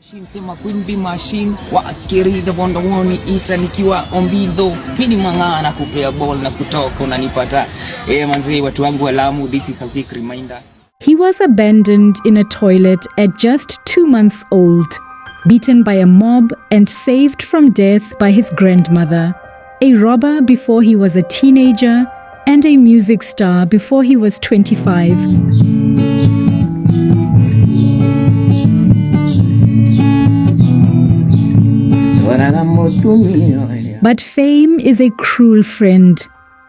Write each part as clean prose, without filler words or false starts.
Sema Queen Bee Machine wa akiri the wonder one ita nikiwa ombido mini mangana kupea ball na kutoka unanipata manzi watu wangu wa Lamu. This is a quick reminder. He was abandoned in a toilet at just 2 months old, beaten by a mob and saved from death by his grandmother, a robber before he was a teenager and a music star before he was 25. But fame is a cruel friend,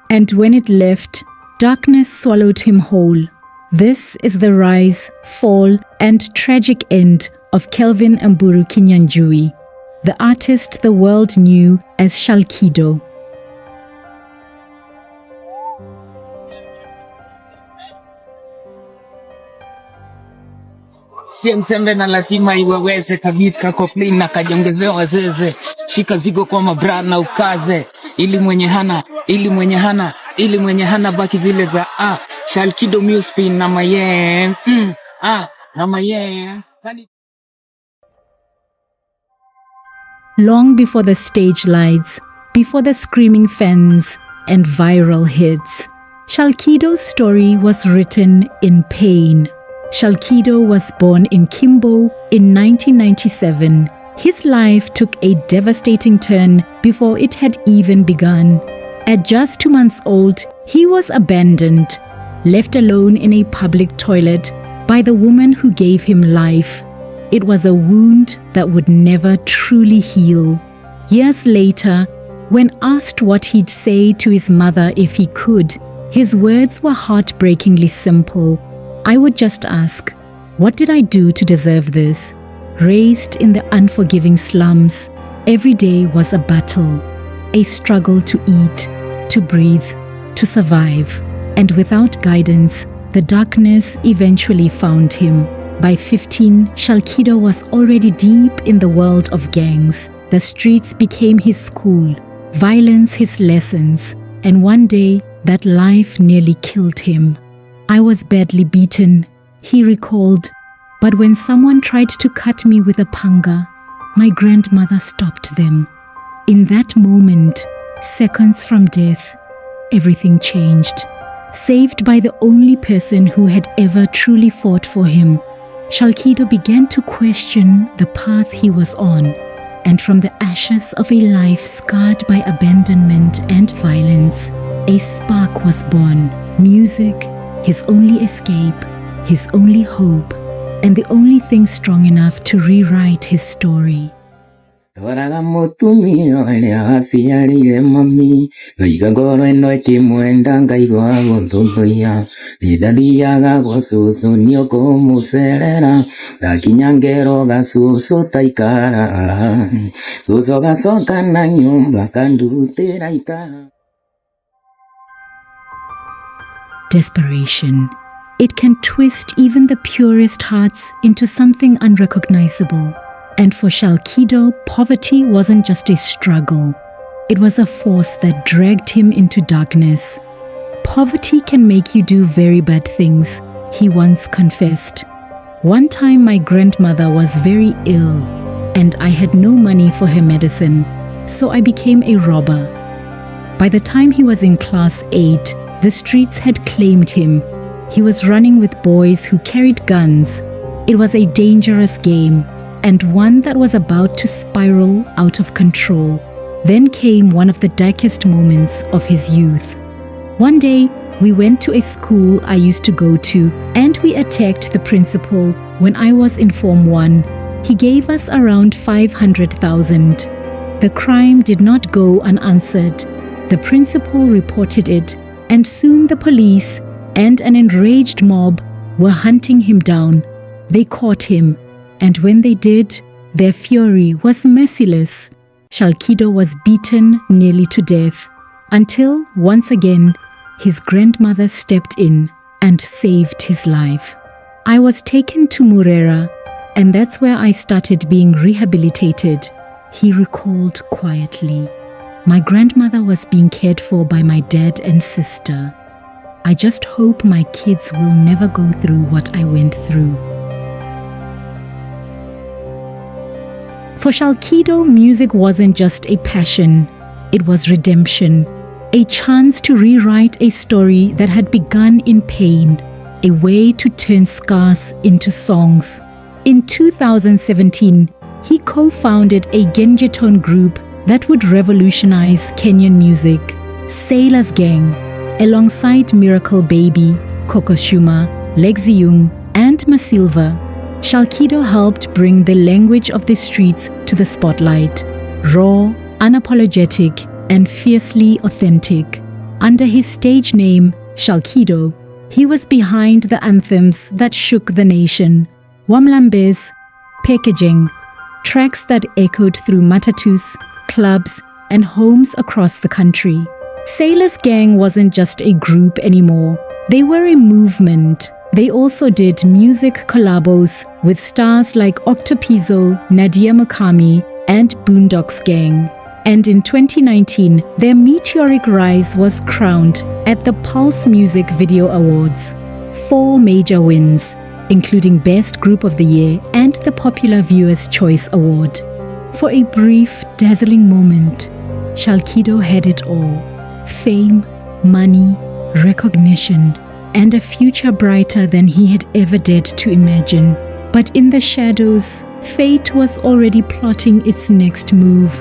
and when it left, darkness swallowed him whole. This is the rise, fall, and tragic end of Kelvin Mburu Kinyanjui, the artist the world knew as Shalkido. Msembe na lazima iweweze kabit kakoflin na kajongezewa zeze shika zigo kwa mabra na ukaze ili mwenye hana baki zile za Shalkido Muspin na maye na maye. Long before the stage lights, before the screaming fans and viral hits, Shalkido's story was written in pain. Shalkido was born in Kimbo in 1997. His life took a devastating turn before it had even begun. At just 2 months old, he was abandoned, left alone in a public toilet by the woman who gave him life. It was a wound that would never truly heal. Years later, when asked what he'd say to his mother if he could, his words were heartbreakingly simple. I would just ask, what did I do to deserve this? Raised in the unforgiving slums, every day was a battle, a struggle to eat, to breathe, to survive. And without guidance, the darkness eventually found him. By 15, Shalkido was already deep in the world of gangs. The streets became his school, violence his lessons, and one day that life nearly killed him. I was badly beaten, he recalled, but when someone tried to cut me with a panga, my grandmother stopped them. In that moment, seconds from death, everything changed. Saved by the only person who had ever truly fought for him, Shalkido began to question the path he was on, and from the ashes of a life scarred by abandonment and violence, a spark was born. Music, his only escape, his only hope, and the only thing strong enough to rewrite his story. Desperation. It can twist even the purest hearts into something unrecognizable. And for Shalkido, poverty wasn't just a struggle. It was a force that dragged him into darkness. Poverty can make you do very bad things, he once confessed. One time my grandmother was very ill, and I had no money for her medicine, so I became a robber. By the time he was in class 8, the streets had claimed him. He was running with boys who carried guns. It was a dangerous game, and one that was about to spiral out of control. Then came one of the darkest moments of his youth. One day, we went to a school I used to go to, and we attacked the principal when I was in Form 1. He gave us around 500,000. The crime did not go unanswered. The principal reported it, and soon the police and an enraged mob were hunting him down. They caught him, and when they did, their fury was merciless. Shalkido was beaten nearly to death, until once again, his grandmother stepped in and saved his life. I was taken to Murera, and that's where I started being rehabilitated, he recalled quietly. My grandmother was being cared for by my dad and sister. I just hope my kids will never go through what I went through. For Shalkido, music wasn't just a passion, it was redemption, a chance to rewrite a story that had begun in pain, a way to turn scars into songs. In 2017, he co-founded a Gengetone group that would revolutionize Kenyan music, Sailor's Gang, alongside Miracle Baby, Kokoshuma, Lexiung, and Masilva. Shalkido helped bring the language of the streets to the spotlight, raw, unapologetic, and fiercely authentic. Under his stage name, Shalkido, he was behind the anthems that shook the nation, Wamlambez, Pekejeng, tracks that echoed through matatus, clubs, and homes across the country. Sailor's Gang wasn't just a group anymore. They were a movement. They also did music collabos with stars like Octopizzo, Nadia Mukami, and Boondocks Gang. And in 2019, their meteoric rise was crowned at the Pulse Music Video Awards. 4 major wins, including Best Group of the Year and the Popular Viewer's Choice Award. For a brief, dazzling moment, Shalkido had it all: fame, money, recognition, and a future brighter than he had ever dared to imagine. But in the shadows, fate was already plotting its next move.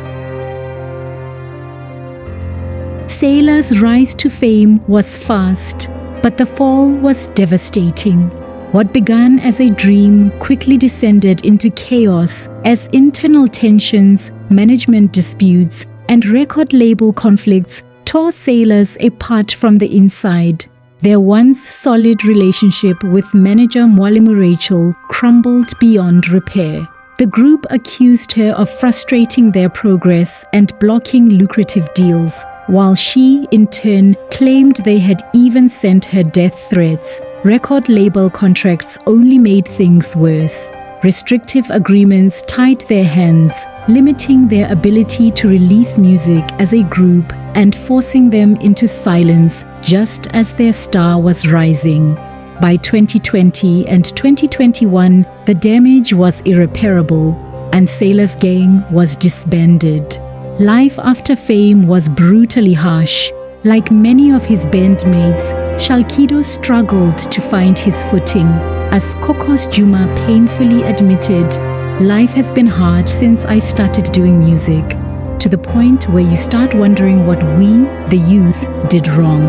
Sailor's rise to fame was fast, but the fall was devastating. What began as a dream quickly descended into chaos as internal tensions, management disputes, and record label conflicts tore Sailors apart from the inside. Their once solid relationship with manager Mwalimu Rachel crumbled beyond repair. The group accused her of frustrating their progress and blocking lucrative deals, while she, in turn, claimed they had even sent her death threats. Record label contracts only made things worse. Restrictive agreements tied their hands, limiting their ability to release music as a group and forcing them into silence just as their star was rising. By 2020 and 2021, the damage was irreparable, and Sailor's Gang was disbanded. Life after fame was brutally harsh. Like many of his bandmates, Shalkido struggled to find his footing. As Kokos Juma painfully admitted, "Life has been hard since I started doing music, to the point where you start wondering what we, the youth, did wrong."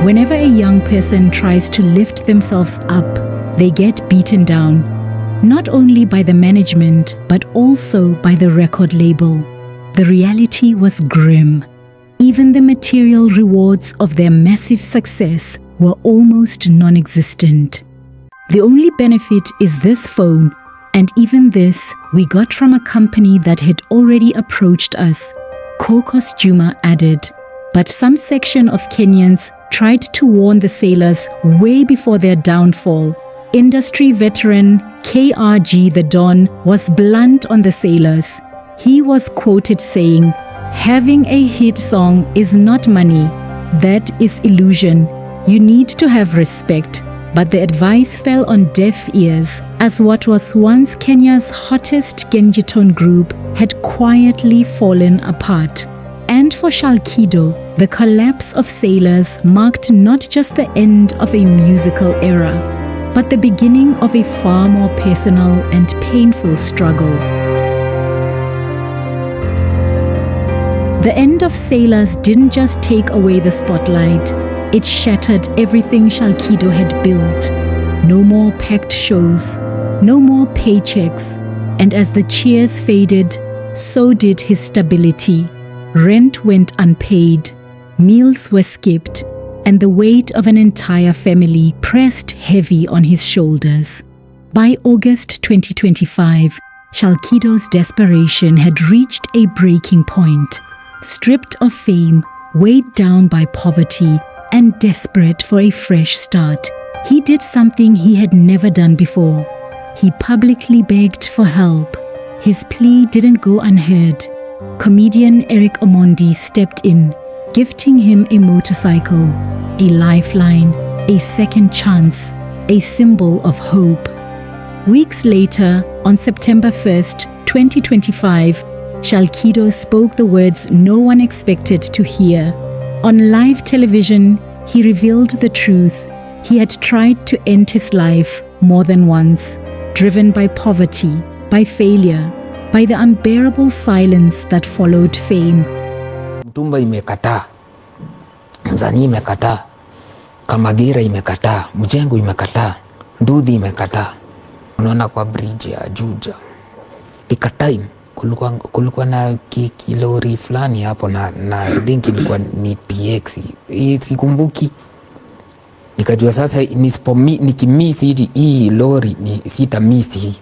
Whenever a young person tries to lift themselves up, they get beaten down, not only by the management, but also by the record label. The reality was grim. Even the material rewards of their massive success were almost non-existent. The only benefit is this phone, and even this we got from a company that had already approached us, Kokos Juma added. But some section of Kenyans tried to warn the Sailors way before their downfall. Industry veteran KRG the Don was blunt on the Sailors. He was quoted saying, "Having a hit song is not money. That is illusion. You need to have respect." But the advice fell on deaf ears, as what was once Kenya's hottest Gengetone group had quietly fallen apart. And for Shalkido, the collapse of Sailors marked not just the end of a musical era, but the beginning of a far more personal and painful struggle. The end of Sailors didn't just take away the spotlight, it shattered everything Shalkido had built. No more packed shows, no more paychecks, and as the cheers faded, so did his stability. Rent went unpaid, meals were skipped, and the weight of an entire family pressed heavy on his shoulders. By August 2025, Shalkido's desperation had reached a breaking point. Stripped of fame, weighed down by poverty, and desperate for a fresh start, he did something he had never done before. He publicly begged for help. His plea didn't go unheard. Comedian Eric Omondi stepped in, gifting him a motorcycle, a lifeline, a second chance, a symbol of hope. Weeks later, on September 1st, 2025, Shalkido spoke the words no one expected to hear. On live television, he revealed the truth. He had tried to end his life more than once, driven by poverty, by failure, by the unbearable silence that followed fame. Mtumba imekataa, Mzani imekataa, Kamagira imekataa, Mjengo imekataa, Ndudhi imekataa. Unaona kwa bridge ya Juja. Time kulikuwa na kilori fulani hapo na think ilikuwa ni TX. Sikumbuki. Nikajua sasa nikimiss hii lori ni sitamiss hii.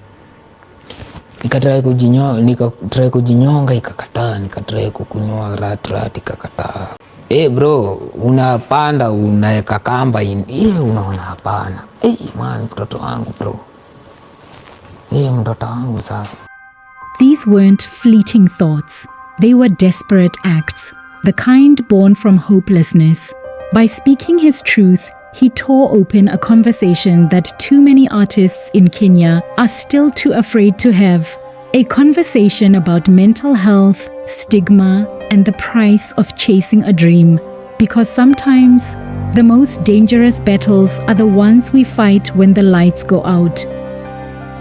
Nikatry kujinyonga ikakataa, nikatry kukunywa rat ikakataa. Bro, unapanda unaeka kamba unaona hapana. Man, mtoto wangu bro. Mtoto wangu sasa. These weren't fleeting thoughts. They were desperate acts, the kind born from hopelessness. By speaking his truth, he tore open a conversation that too many artists in Kenya are still too afraid to have. A conversation about mental health, stigma, and the price of chasing a dream. Because sometimes, the most dangerous battles are the ones we fight when the lights go out.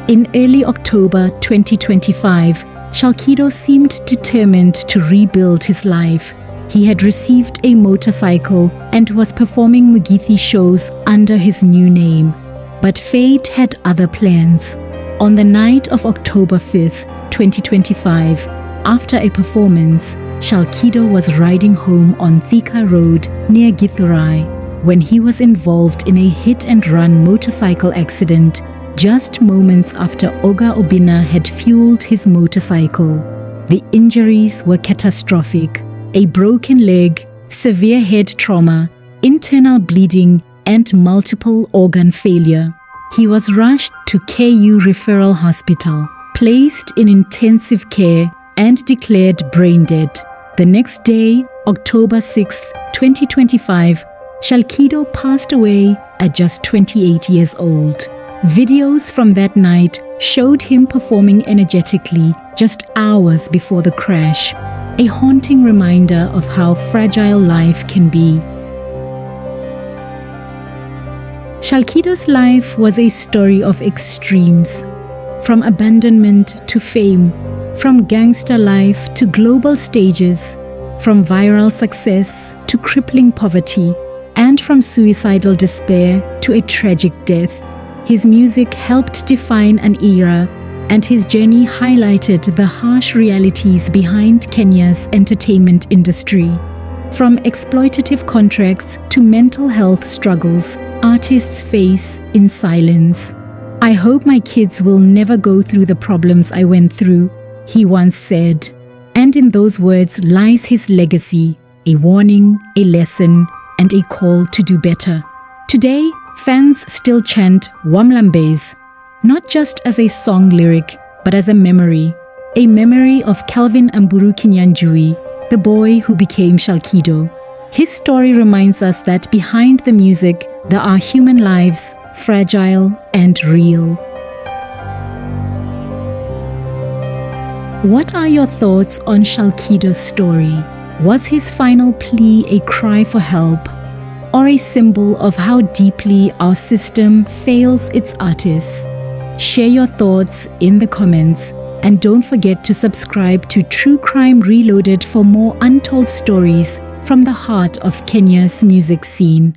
In early October 2025, Shalkido seemed determined to rebuild his life. He had received a motorcycle and was performing Mugithi shows under his new name. But fate had other plans. On the night of October 5th, 2025, after a performance, Shalkido was riding home on Thika Road near Githurai when he was involved in a hit-and-run motorcycle accident just moments after Oga Obinna had fueled his motorcycle. The injuries were catastrophic: a broken leg, severe head trauma, internal bleeding, and multiple organ failure. He was rushed to KU Referral Hospital, placed in intensive care, and declared brain dead. The next day, October 6th, 2025, Shalkido passed away at just 28 years old. Videos from that night showed him performing energetically just hours before the crash, a haunting reminder of how fragile life can be. Shalkido's life was a story of extremes, from abandonment to fame, from gangster life to global stages, from viral success to crippling poverty, and from suicidal despair to a tragic death. His music helped define an era, and his journey highlighted the harsh realities behind Kenya's entertainment industry. From exploitative contracts to mental health struggles artists face in silence. "I hope my kids will never go through the problems I went through," he once said. And in those words lies his legacy, a warning, a lesson, and a call to do better. Today, fans still chant Wamlambez, not just as a song lyric, but as a memory of Kelvin Amburu Kinyanjui, the boy who became Shalkido. His story reminds us that behind the music, there are human lives, fragile and real. What are your thoughts on Shalkido's story? Was his final plea a cry for help, or a symbol of how deeply our system fails its artists? Share your thoughts in the comments, and don't forget to subscribe to True Crime Reloaded for more untold stories from the heart of Kenya's music scene.